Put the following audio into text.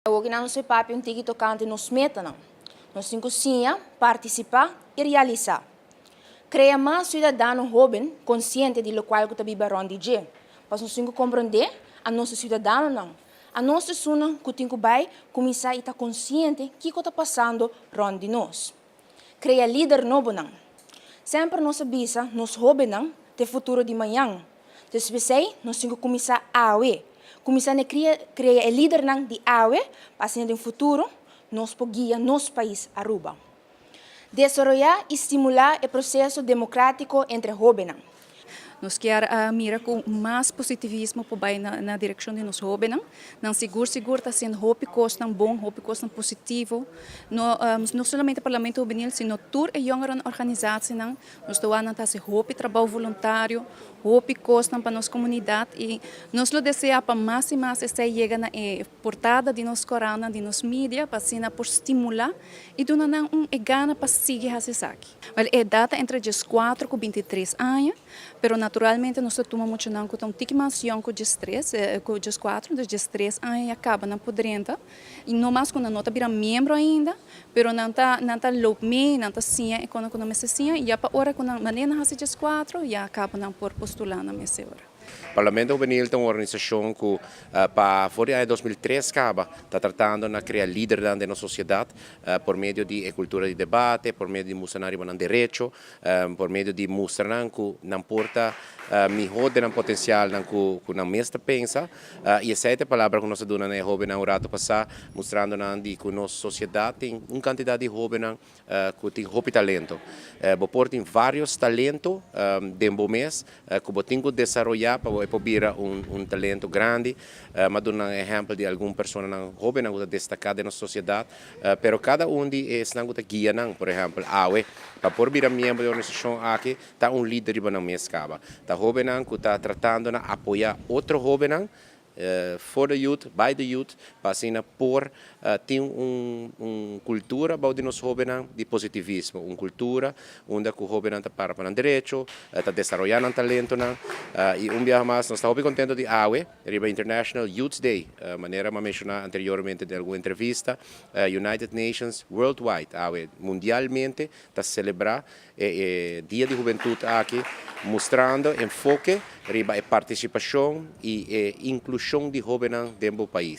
O que não se papi um tiki tocante nos meta não. Nós temos cozinha, participar e realizar. Cria mais cidadão jovem consciente de lo qual que está vivendo DJ. Mas nós temos que compreender a nossa cidadão não. A nossa zona que tem que começar a estar consciente que está passando onde nós. Cria líder novo não. Sempre nós avisa nos jovens não de futuro de manhã. Então, nós temos que começar a ver. Começar a criar o líder não de AWE, para que no futuro nós podemos guiar nosso país a Aruba. Desenvolver e estimular o processo democrático entre jovens. Nós queremos mirar com mais positivismo na direção de nós jovens. Não seguro está sendo hope costa bom, hope costa positivo. Não somente o Parlamento Juvenil, sino toda a jongeren organisatie. Nós estamos a hope trabalho voluntário, hope costa para nossa comunidade e nós desejamos para mais e mais esta chega na portada de nossa corona, de nossa mídia, para por estimular e dar gana para seguir essa sak. É data entre 14 e 23 anos, pero naturalmente nós tomamos muito não com um tique mais young com 3, com 4, de 3 anos acaba na podrenta e não mais quando não está vira membro ainda, pero não está loop me, não está sim, quando não me sim, e para hora quando maneira há 4, já acaba não por postular na mesa hora. O Parlamento Juvenil é uma organização que, para fora de 2003, está tratando de criar líderes da nossa sociedade por meio de cultura de debate, por meio de mostrar o direito, por meio de mostrar que não importa melhor do potencial que não mesmo pensa. E essa é a palavra que nós damos na jovem na hora passar, mostrando que a nossa sociedade tem uma quantidade de jovens que tem muito talento. Tem vários talentos dentro do mês que tem que desenvolver para virar talento grande, mas dou um exemplo de algumas pessoas jovens que destacadas na sociedade, mas cada deles não guia, por exemplo, para por virar membro da organização aqui, está líder na mesa caba. Está jovem que está tratando de apoiar outro jovem for the youth, by the youth, para assim por ter uma cultura de nós jovens de positivismo, uma cultura onde o jovem está para o direito, está desenvolvendo talento, e dia mais nós estamos muito contentes de AWE, International Youth Day, maneira que mencionar anteriormente em alguma entrevista, United Nations Worldwide, AWE, mundialmente, está a celebrar o Dia de Juventude aqui, mostrando enfoque, participação e inclusão de jovens dentro do país.